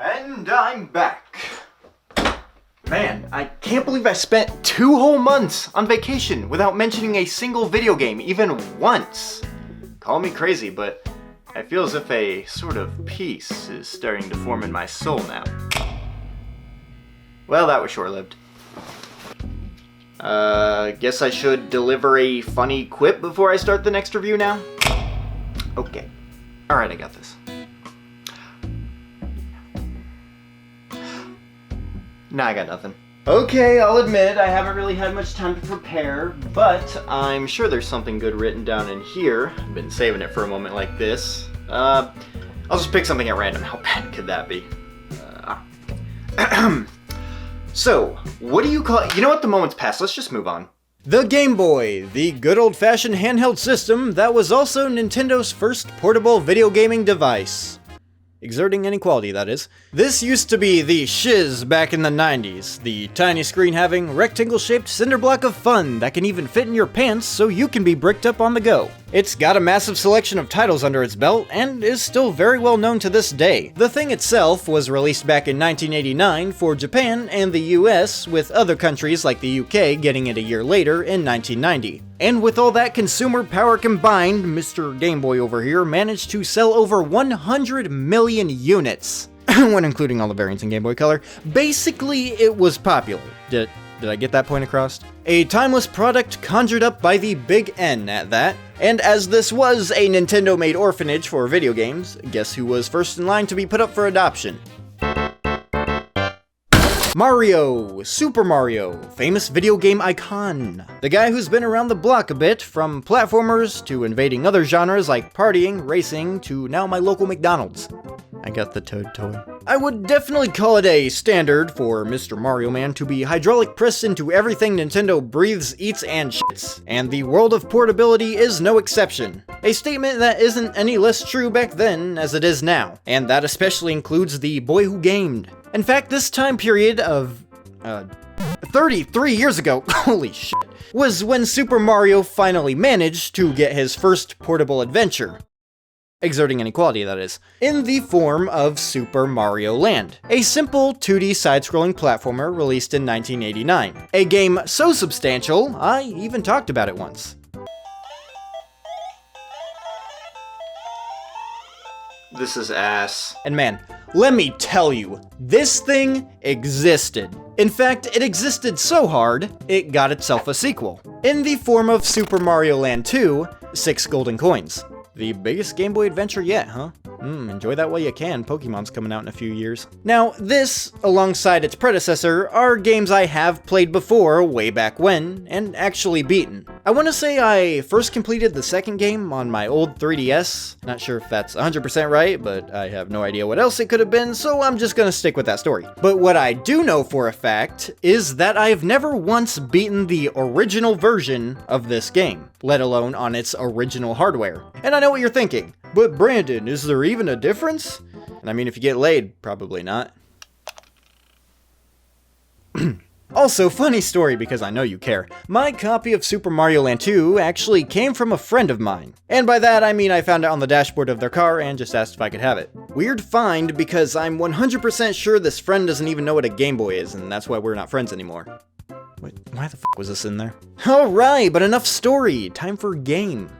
And I'm back. Man, I can't believe I spent 2 whole months on vacation without mentioning a single video game, even once. Call me crazy, but I feel as if a sort of peace is starting to form in my soul now. Well, that was short-lived. Guess I should deliver a funny quip before I start the next review now? Okay. Alright, I got this. Nah, I got nothing. Okay, I'll admit I haven't really had much time to prepare, but I'm sure there's something good written down in here. I've been saving it for a moment like this. I'll just pick something at random. How bad could that be? So, what do you call it? You know what? The moment's passed. Let's just move on. The Game Boy, the good old-fashioned handheld system that was also Nintendo's first portable video gaming device. Exerting inequality, that is. This used to be the shiz back in the 90s, the tiny screen having rectangle-shaped cinder block of fun that can even fit in your pants so you can be bricked up on the go. It's got a massive selection of titles under its belt and is still very well known to this day. The thing itself was released back in 1989 for Japan and the US, with other countries like the UK getting it a year later in 1990. And with all that consumer power combined, Mr. Game Boy over here managed to sell over 100 million units, when including all the variants in Game Boy Color. Basically, it was popular. Did I get that point across? A timeless product conjured up by the Big N at that. And as this was a Nintendo-made orphanage for video games, guess who was first in line to be put up for adoption? Mario! Super Mario, famous video game icon. The guy who's been around the block a bit, from platformers to invading other genres like partying, racing, to now my local McDonald's. I got the Toad toy. I would definitely call it a standard for Mr. Mario Man to be hydraulic pressed into everything Nintendo breathes, eats, and shits. And the world of portability is no exception. A statement that isn't any less true back then as it is now. And that especially includes the boy who gamed. In fact, this time period of 33 years ago, holy shit, was when Super Mario finally managed to get his first portable adventure. Exerting inequality, that is, in the form of Super Mario Land, a simple 2D side-scrolling platformer released in 1989. A game so substantial, I even talked about it once. This is ass. And man, let me tell you, this thing existed. In fact, it existed so hard, it got itself a sequel. In the form of Super Mario Land 2, 6 golden coins. The biggest Game Boy adventure yet, huh? Enjoy that while you can. Pokemon's coming out in a few years. Now, this, alongside its predecessor, are games I have played before, way back when, and actually beaten. I want to say I first completed the second game on my old 3DS. Not sure if that's 100% right, but I have no idea what else it could have been, so I'm just gonna stick with that story. But what I do know for a fact is that I've never once beaten the original version of this game, let alone on its original hardware. And I know what you're thinking, but Brandon, is there even a difference? And I mean, if you get laid, probably not. Also, funny story because I know you care. My copy of Super Mario Land 2 actually came from a friend of mine. And by that I mean I found it on the dashboard of their car and just asked if I could have it. Weird find because I'm 100% sure this friend doesn't even know what a Game Boy is, and that's why we're not friends anymore. Wait, why the f was this in there? Alright, but enough story. Time for game.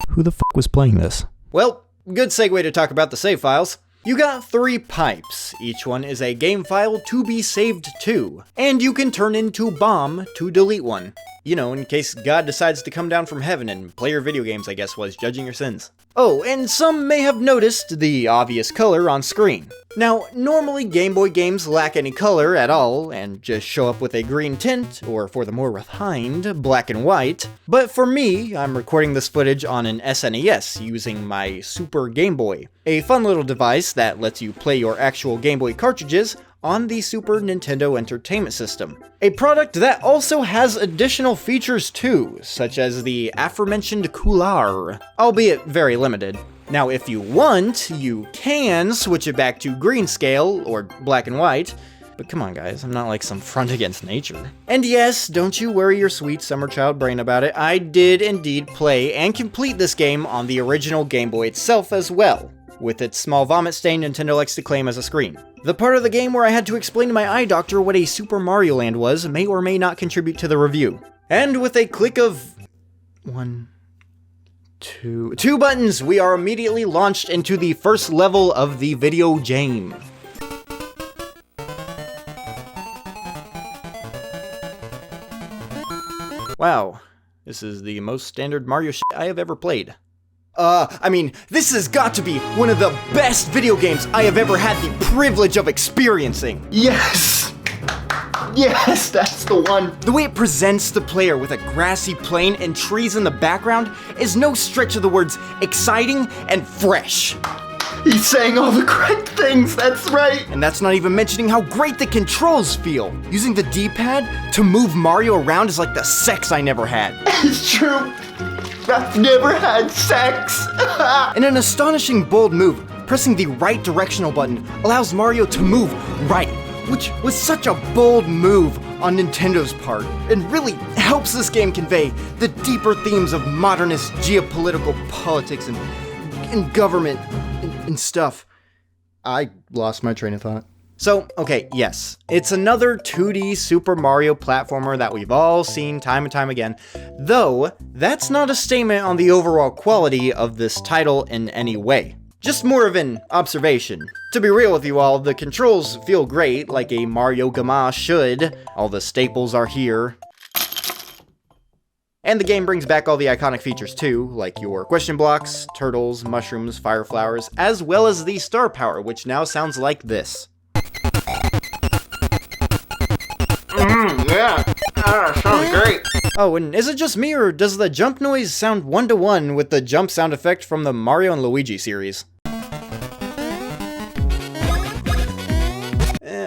Who the f was playing this? Well, good segue to talk about the save files. You got 3 pipes, each one is a game file to be saved to, and you can turn into bomb to delete one. You know, in case God decides to come down from heaven and play your video games, I guess, while he's judging your sins. Oh, and some may have noticed the obvious color on screen. Now, normally Game Boy games lack any color at all, and just show up with a green tint, or for the more refined, black and white. But for me, I'm recording this footage on an SNES using my Super Game Boy, a fun little device that lets you play your actual Game Boy cartridges on the Super Nintendo Entertainment System. A product that also has additional features too, such as the aforementioned cooler, albeit very limited. Now if you want, you can switch it back to green scale, or black and white, but come on guys, I'm not like some front against nature. And yes, don't you worry your sweet summer child brain about it, I did indeed play and complete this game on the original Game Boy itself as well, with its small vomit stain Nintendo likes to claim as a screen. The part of the game where I had to explain to my eye doctor what a Super Mario Land was may or may not contribute to the review. And with a click of... two buttons, we are immediately launched into the first level of the video game. Wow, this is the most standard Mario shit I have ever played. This has got to be one of the best video games I have ever had the privilege of experiencing. Yes! Yes, that's the one. The way it presents the player with a grassy plain and trees in the background is no stretch of the words exciting and fresh. He's saying all the correct things, that's right. And that's not even mentioning how great the controls feel. Using the D-pad to move Mario around is like the sex I never had. It's true. I've never had sex. In an astonishing bold move, pressing the right directional button allows Mario to move right, which was such a bold move on Nintendo's part, and really helps this game convey the deeper themes of modernist geopolitical politics and government and stuff. I lost my train of thought. So, okay, yes, it's another 2D Super Mario platformer that we've all seen time and time again, though that's not a statement on the overall quality of this title in any way. Just more of an observation. To be real with you all, the controls feel great, like a Mario Gama should. All the staples are here. And the game brings back all the iconic features too, like your question blocks, turtles, mushrooms, fire flowers, as well as the star power, which now sounds like this. Yeah. Sounds great. Oh, and is it just me, or does the jump noise sound one-to-one with the jump sound effect from the Mario and Luigi series?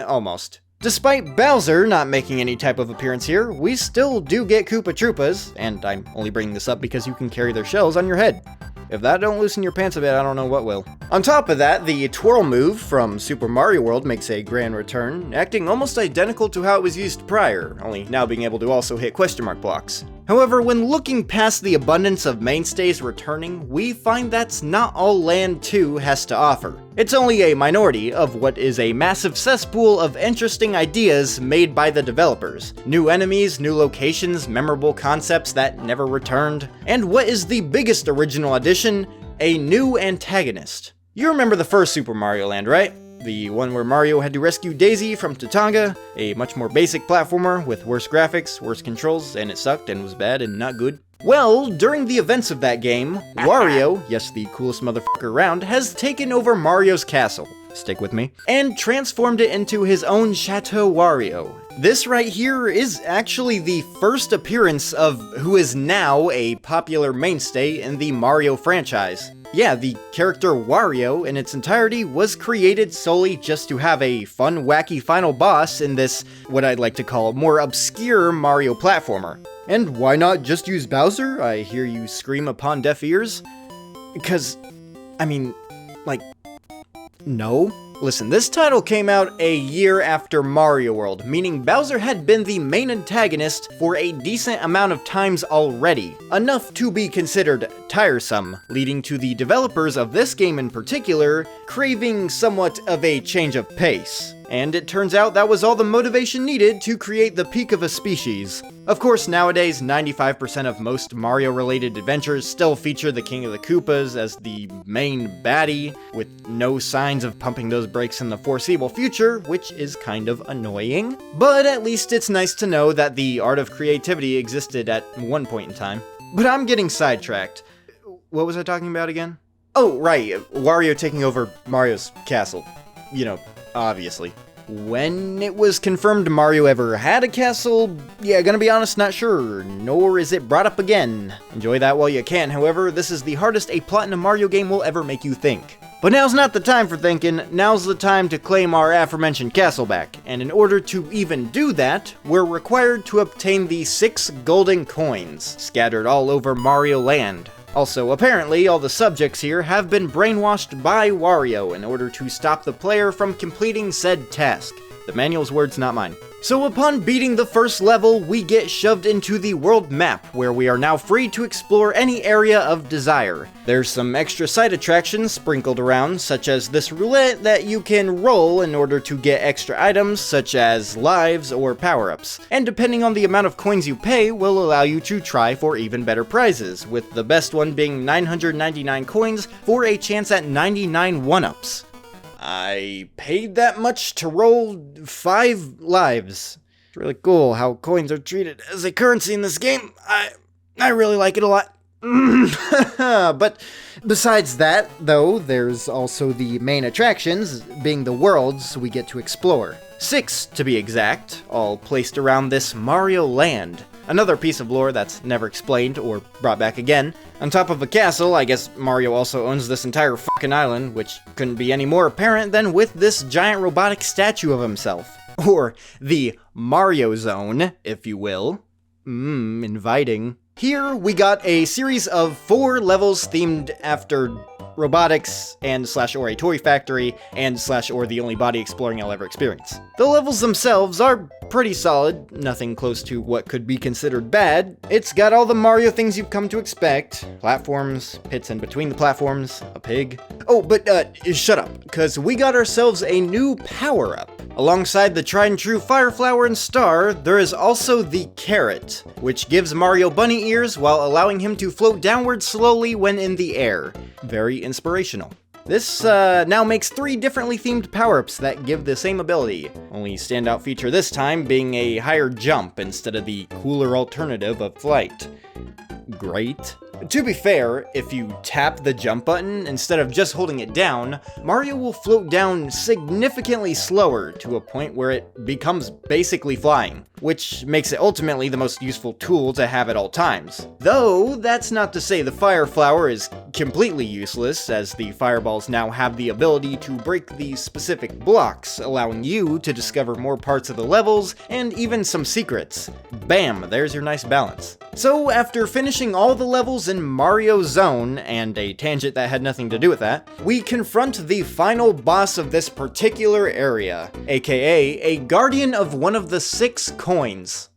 Almost. Despite Bowser not making any type of appearance here, we still do get Koopa Troopas, and I'm only bringing this up because you can carry their shells on your head. If that don't loosen your pants a bit, I don't know what will. On top of that, the twirl move from Super Mario World makes a grand return, acting almost identical to how it was used prior, only now being able to also hit question mark blocks. However, when looking past the abundance of mainstays returning, we find that's not all Land 2 has to offer. It's only a minority of what is a massive cesspool of interesting ideas made by the developers. New enemies, new locations, memorable concepts that never returned, and what is the biggest original addition? A new antagonist. You remember the first Super Mario Land, right? The one where Mario had to rescue Daisy from Tatanga, a much more basic platformer with worse graphics, worse controls, and it sucked and was bad and not good. Well, during the events of that game, Wario, yes, the coolest motherfucker around, has taken over Mario's castle, stick with me, and transformed it into his own Chateau Wario. This right here is actually the first appearance of who is now a popular mainstay in the Mario franchise. Yeah, the character Wario in its entirety was created solely just to have a fun, wacky final boss in this, what I'd like to call, more obscure Mario platformer. And why not just use Bowser? I hear you scream upon deaf ears. Because, no. Listen, this title came out a year after Mario World, meaning Bowser had been the main antagonist for a decent amount of times already, enough to be considered tiresome, leading to the developers of this game in particular craving somewhat of a change of pace. And it turns out that was all the motivation needed to create the peak of a species. Of course, nowadays, 95% of most Mario-related adventures still feature the King of the Koopas as the main baddie, with no signs of pumping those brakes in the foreseeable future, which is kind of annoying. But at least it's nice to know that the art of creativity existed at one point in time. But I'm getting sidetracked. What was I talking about again? Oh, right, Wario taking over Mario's castle. You know, obviously. When it was confirmed Mario ever had a castle, yeah, gonna be honest, not sure, nor is it brought up again. Enjoy that while you can, however, this is the hardest a Platinum Mario game will ever make you think. But now's not the time for thinking, now's the time to claim our aforementioned castle back, and in order to even do that, we're required to obtain the 6 golden coins, scattered all over Mario Land. Also, apparently, all the subjects here have been brainwashed by Wario in order to stop the player from completing said task. The manual's words, not mine. So upon beating the first level, we get shoved into the world map, where we are now free to explore any area of desire. There's some extra side attractions sprinkled around, such as this roulette that you can roll in order to get extra items, such as lives or power-ups. And depending on the amount of coins you pay, will allow you to try for even better prizes, with the best one being 999 coins for a chance at 99 1-ups. I paid that much to roll 5 lives. It's really cool how coins are treated as a currency in this game. I really like it a lot. But besides that, though, there's also the main attractions, being the worlds we get to explore. 6, to be exact, all placed around this Mario Land. Another piece of lore that's never explained or brought back again. On top of a castle, I guess Mario also owns this entire fucking island, which couldn't be any more apparent than with this giant robotic statue of himself. Or the Mario Zone, if you will. Inviting. Here we got a series of 4 levels themed after robotics and / or a toy factory and / or the only body exploring I'll ever experience. The levels themselves are pretty solid, nothing close to what could be considered bad. It's got all the Mario things you've come to expect. Platforms, pits in between the platforms, a pig. Oh, but shut up, because we got ourselves a new power-up. Alongside the tried and true Fire Flower and Star, there is also the Carrot, which gives Mario bunny ears while allowing him to float downward slowly when in the air. Very inspirational. This now makes 3 differently themed power-ups that give the same ability, only standout feature this time being a higher jump instead of the cooler alternative of flight. Great. To be fair, if you tap the jump button instead of just holding it down, Mario will float down significantly slower to a point where it becomes basically flying, which makes it ultimately the most useful tool to have at all times. Though, that's not to say the Fire Flower is completely useless, as the fireballs now have the ability to break these specific blocks, allowing you to discover more parts of the levels and even some secrets. Bam, there's your nice balance. So after finishing all the levels in Mario Zone, and a tangent that had nothing to do with that, we confront the final boss of this particular area, aka a guardian of one of the 6 coins.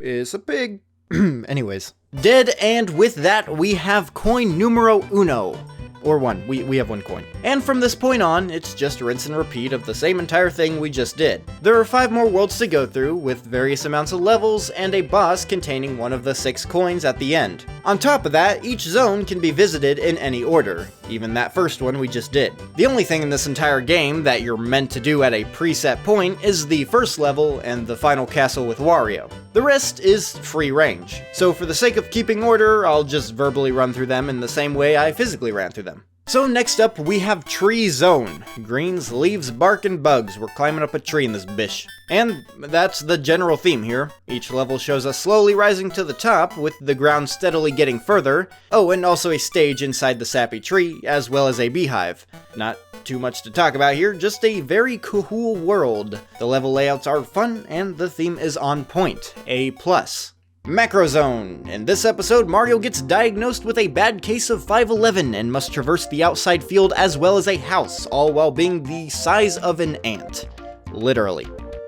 It's a pig. Anyways. Dead, and with that we have coin numero uno. Or 1. We have 1 coin. And from this point on, it's just rinse and repeat of the same entire thing we just did. There are 5 more worlds to go through, with various amounts of levels, and a boss containing one of the 6 coins at the end. On top of that, each zone can be visited in any order, even that first one we just did. The only thing in this entire game that you're meant to do at a preset point is the first level and the final castle with Wario. The rest is free range, so for the sake of keeping order, I'll just verbally run through them in the same way I physically ran through them. So next up, we have Tree Zone. Greens, leaves, bark, and bugs. We're climbing up a tree in this bish. And that's the general theme here. Each level shows us slowly rising to the top, with the ground steadily getting further. Oh, and also a stage inside the sappy tree, as well as a beehive. Not too much to talk about here, just a very cool world. The level layouts are fun, and the theme is on point. A+. Macro Zone. In this episode, Mario gets diagnosed with a bad case of 5'11" and must traverse the outside field as well as a house, all while being the size of an ant. Literally.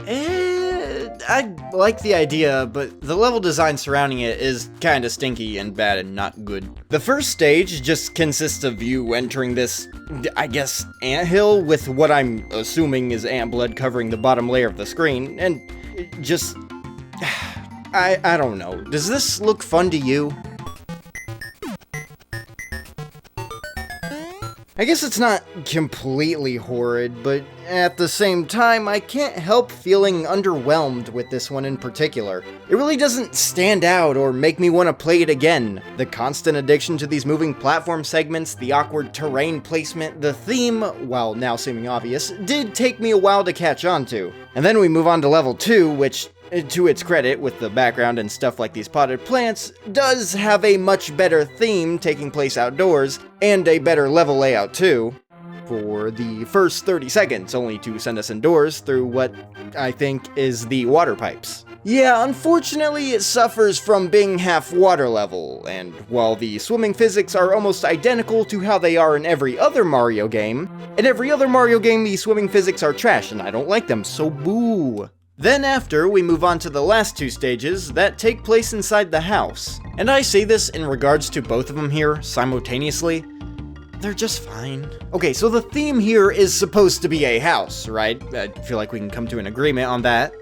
I like the idea, but the level design surrounding it is kinda stinky and bad and not good. The first stage just consists of you entering this, I guess, anthill with what I'm assuming is ant blood covering the bottom layer of the screen, and just... I don't know. Does this look fun to you? I guess it's not completely horrid, but at the same time, I can't help feeling underwhelmed with this one in particular. It really doesn't stand out or make me want to play it again. The constant addiction to these moving platform segments, the awkward terrain placement, the theme, while now seeming obvious, did take me a while to catch on to. And then we move on to level 2, which, to its credit, with the background and stuff like these potted plants, does have a much better theme taking place outdoors, and a better level layout too. for the first 30 seconds, only to send us indoors through what I think is the water pipes. Yeah, unfortunately it suffers from being half water level, and while the swimming physics are almost identical to how they are in every other Mario game, in every other Mario game the swimming physics are trash and I don't like them, so boo! Then after, we move on to the last two stages that take place inside the house. And I say this in regards to both of them here simultaneously. They're just fine. Okay, so the theme here is supposed to be a house, right? I feel like we can come to an agreement on that.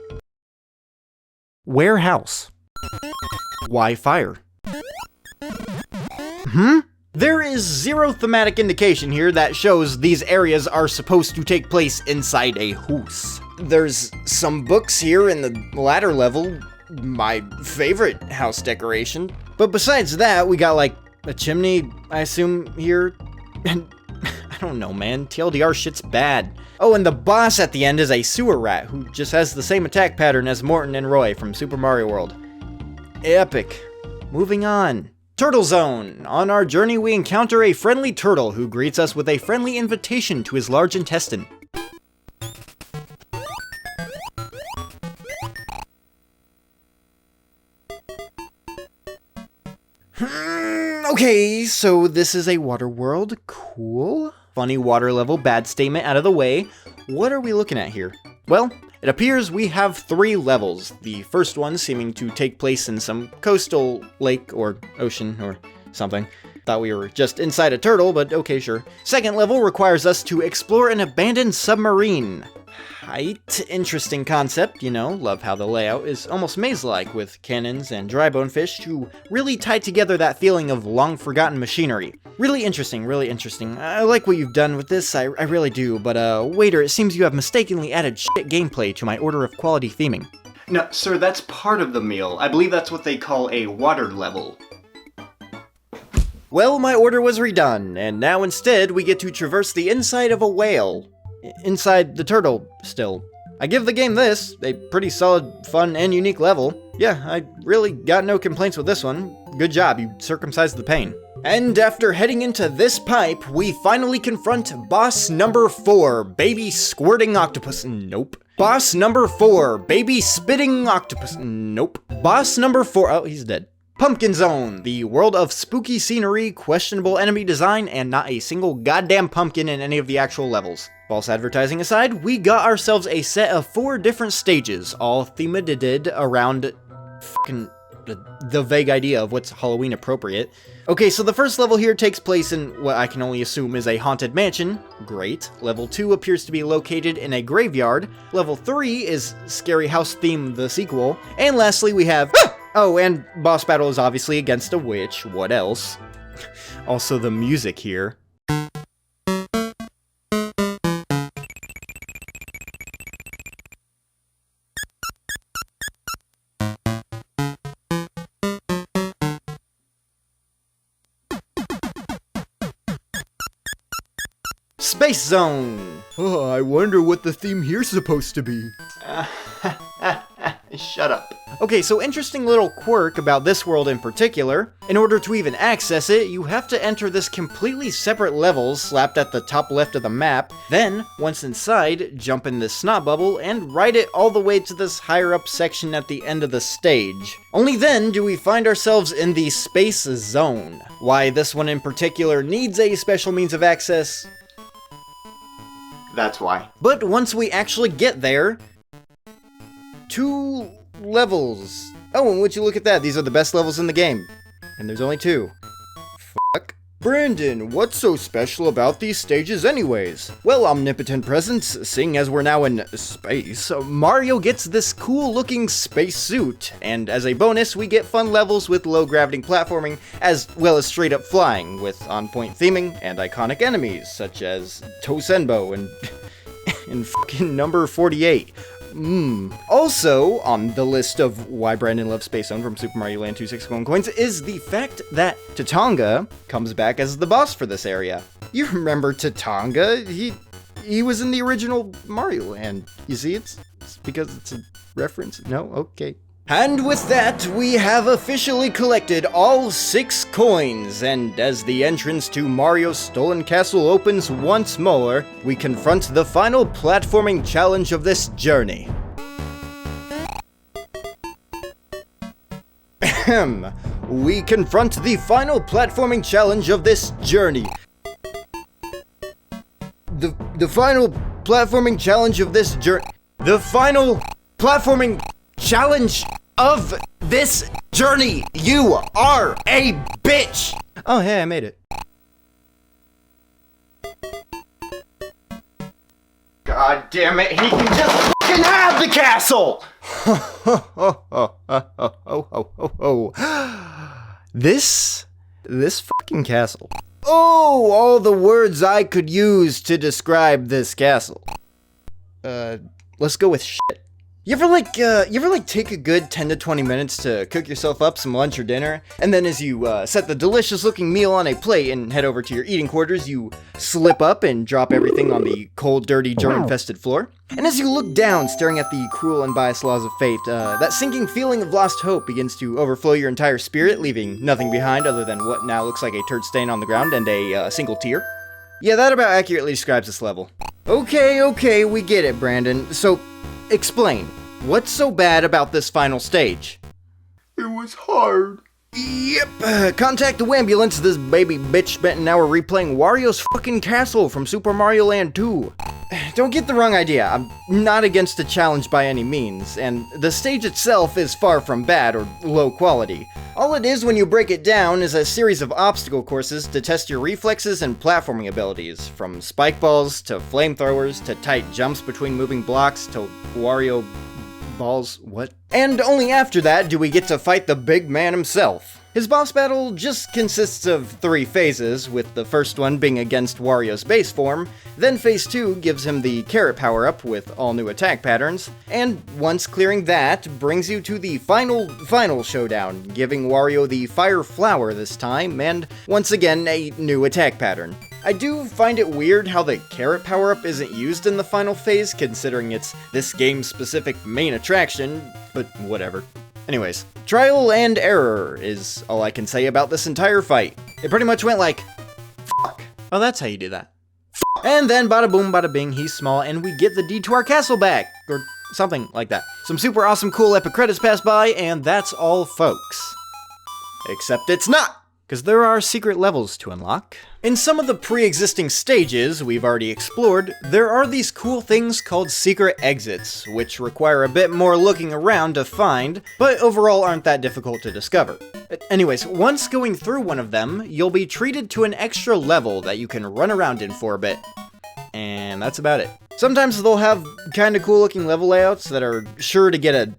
Where house? Why fire? There is zero thematic indication here that shows these areas are supposed to take place inside a house. There's some books here in the latter level, my favorite house decoration. But besides that, we got like a chimney, I assume, here. And I don't know, man, TLDR shit's bad. Oh, and the boss at the end is a sewer rat who just has the same attack pattern as Morton and Roy from Super Mario World. Epic. Moving on. Turtle Zone. On our journey, we encounter a friendly turtle who greets us with a friendly invitation to his large intestine. Okay, so this is a water world. Cool. Funny water level bad statement out of the way. What are we looking at here? Well, it appears we have 3 levels. The first one seeming to take place in some coastal lake or ocean or something. Thought we were just inside a turtle, but okay, sure. Second level requires us to explore an abandoned submarine. Height, interesting concept, you know, love how the layout is almost maze-like with cannons and dry bone fish to really tie together that feeling of long-forgotten machinery. Really interesting, really interesting. I like what you've done with this, I really do, but waiter, it seems you have mistakenly added shit gameplay to my order of quality theming. No, sir, that's part of the meal. I believe that's what they call a water level. Well, my order was redone, and now instead we get to traverse the inside of a whale. Inside the turtle, still. I give the game this, a pretty solid, fun, and unique level. Yeah, I really got no complaints with this one. Good job, you circumcised the pain. And after heading into this pipe, we finally confront boss number 4, Baby Squirting Octopus. Nope. Boss number 4, Baby Spitting Octopus. Nope. Boss number 4, oh, he's dead. Pumpkin Zone, the world of spooky scenery, questionable enemy design, and not a single goddamn pumpkin in any of the actual levels. False advertising aside, we got ourselves a set of 4 different stages, all themed around fucking the vague idea of what's Halloween appropriate. Okay, so the first level here takes place in what I can only assume is a haunted mansion. Great. Level 2 appears to be located in a graveyard. Level 3 is Scary House Theme, the sequel. And lastly, we have... Oh, and boss battle is obviously against a witch. What else? Also, the music here. Space Zone! Oh, I wonder what the theme here's supposed to be. Shut up. Okay, so interesting little quirk about this world in particular. In order to even access it, you have to enter this completely separate levels slapped at the top left of the map. Then, once inside, jump in this snot bubble and ride it all the way to this higher up section at the end of the stage. Only then do we find ourselves in the Space Zone. Why this one in particular needs a special means of access, that's why. But once we actually get there, 2 levels. Oh, and would you look at that? These are the best levels in the game. And there's only 2. Fuck. Brandon, what's so special about these stages anyways? Well, omnipotent presence, seeing as we're now in space, Mario gets this cool looking space suit, and as a bonus we get fun levels with low gravity platforming, as well as straight up flying, with on-point theming and iconic enemies, such as Tosenbo and fucking number 48. Also, on the list of why Brandon loves Space Zone from Super Mario Land 261 coins is the fact that Tatanga comes back as the boss for this area. You remember Tatanga? He was in the original Mario Land. You see, it's because it's a reference. No? Okay. And with that, we have officially collected all 6 coins, and as the entrance to Mario's Stolen Castle opens once more, we confront the final platforming challenge of this journey. We confront the final platforming challenge of this journey. The final platforming challenge of this journey. The final platforming challenge of this journey. You are a bitch. Oh, hey, I made it. God damn it, he can just fucking have the castle! This fucking castle. Oh, all the words I could use to describe this castle. Let's go with shit. You ever take a good 10 to 20 minutes to cook yourself up some lunch or dinner, and then as you set the delicious looking meal on a plate and head over to your eating quarters, you slip up and drop everything on the cold, dirty, germ-infested floor? And as you look down, staring at the cruel and biased laws of fate, that sinking feeling of lost hope begins to overflow your entire spirit, leaving nothing behind other than what now looks like a turd stain on the ground and a single tear. Yeah, that about accurately describes this level. Okay, we get it, Brandon. So, explain. What's so bad about this final stage? It was hard. Yep, contact the ambulance. This baby bitch spent an hour replaying Wario's fucking castle from Super Mario Land 2. Don't get the wrong idea, I'm not against the challenge by any means, and the stage itself is far from bad or low quality. All it is when you break it down is a series of obstacle courses to test your reflexes and platforming abilities, from spike balls to flamethrowers to tight jumps between moving blocks to Wario balls, what? And only after that do we get to fight the big man himself. His boss battle just consists of 3 phases, with the first one being against Wario's base form, then phase 2 gives him the carrot power-up with all new attack patterns, and once clearing that, brings you to the final showdown, giving Wario the fire flower this time, and once again a new attack pattern. I do find it weird how the carrot power-up isn't used in the final phase, considering it's this game's specific main attraction, but whatever. Anyways, trial and error is all I can say about this entire fight. It pretty much went like, fuck. Oh, that's how you do that. And then bada boom, bada bing, he's small, and we get the deed to our castle back, or something like that. Some super awesome cool epic credits pass by, and that's all, folks. Except it's not, because there are secret levels to unlock. In some of the pre-existing stages we've already explored, there are these cool things called secret exits, which require a bit more looking around to find, but overall aren't that difficult to discover. Anyways, once going through one of them, you'll be treated to an extra level that you can run around in for a bit. And that's about it. Sometimes they'll have kinda cool looking level layouts that are sure to get a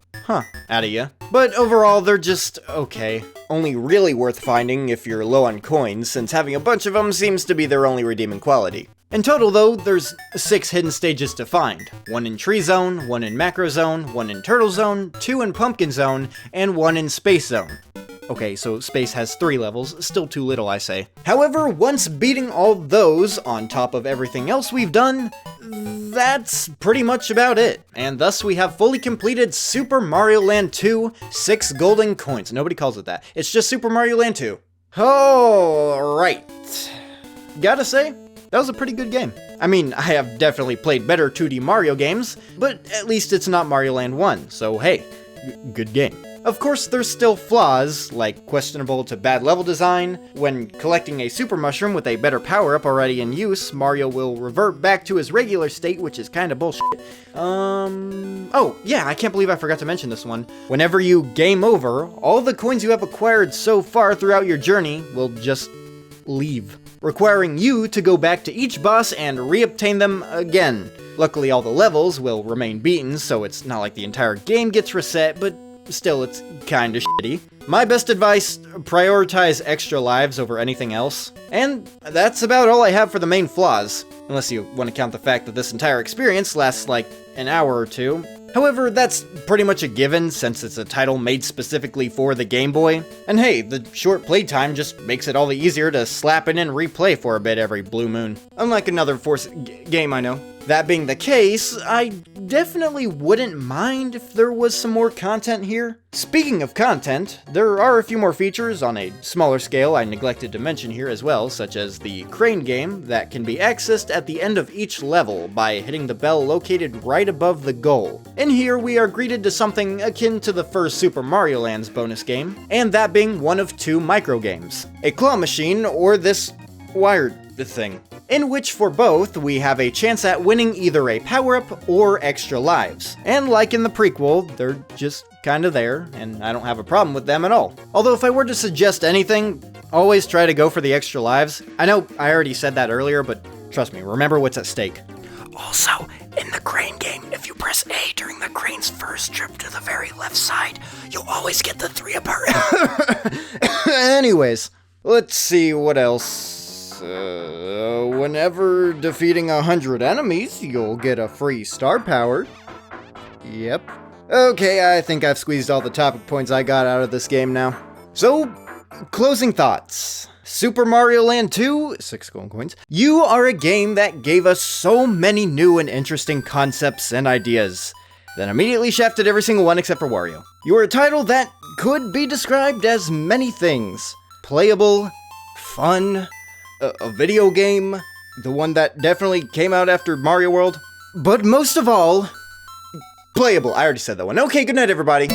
out of you, but overall they're just okay. Only really worth finding if you're low on coins, since having a bunch of them seems to be their only redeeming quality. In total though, there's 6 hidden stages to find. 1 in Tree Zone, 1 in Macro Zone, 1 in Turtle Zone, 2 in Pumpkin Zone, and 1 in Space Zone. Okay, so Space has 3 levels, still too little I say. However, once beating all those, on top of everything else we've done, that's pretty much about it. And thus we have fully completed Super Mario Land 2, 6 golden coins. Nobody calls it that. It's just Super Mario Land 2. Alright. Gotta say, that was a pretty good game. I mean, I have definitely played better 2D Mario games, but at least it's not Mario Land 1, so hey, good game. Of course, there's still flaws, like questionable to bad level design. When collecting a super mushroom with a better power-up already in use, Mario will revert back to his regular state, which is kinda bullshit. Oh, yeah, I can't believe I forgot to mention this one. Whenever you game over, all the coins you have acquired so far throughout your journey will just leave, requiring you to go back to each boss and re-obtain them again. Luckily, all the levels will remain beaten, so it's not like the entire game gets reset, but still, it's kinda shitty. My best advice, prioritize extra lives over anything else. And that's about all I have for the main flaws. Unless you want to count the fact that this entire experience lasts like an hour or 2. However, that's pretty much a given since it's a title made specifically for the Game Boy. And hey, the short playtime just makes it all the easier to slap in and replay for a bit every blue moon. Unlike another game I know. That being the case, I definitely wouldn't mind if there was some more content here. Speaking of content, there are a few more features on a smaller scale I neglected to mention here as well, such as the crane game that can be accessed at the end of each level by hitting the bell located right above the goal. In here, we are greeted to something akin to the first Super Mario Land's bonus game, and that being one of two micro games: a claw machine or this wired thing, in which for both, we have a chance at winning either a power-up or extra lives. And like in the prequel, they're just kinda there, and I don't have a problem with them at all. Although if I were to suggest anything, always try to go for the extra lives. I know I already said that earlier, but trust me, remember what's at stake. Also, in the crane game, if you press A during the crane's first trip to the very left side, you'll always get the 3 apart. Anyways, let's see what else. Whenever defeating 100 enemies, you'll get a free star power. Yep. Okay, I think I've squeezed all the topic points I got out of this game now. So, closing thoughts. Super Mario Land 2, 6 golden coins. You are a game that gave us so many new and interesting concepts and ideas, then immediately shafted every single one except for Wario. You are a title that could be described as many things. Playable, fun, a video game, the one that definitely came out after Mario World, but most of all, playable. I already said that one. Okay, good night, everybody.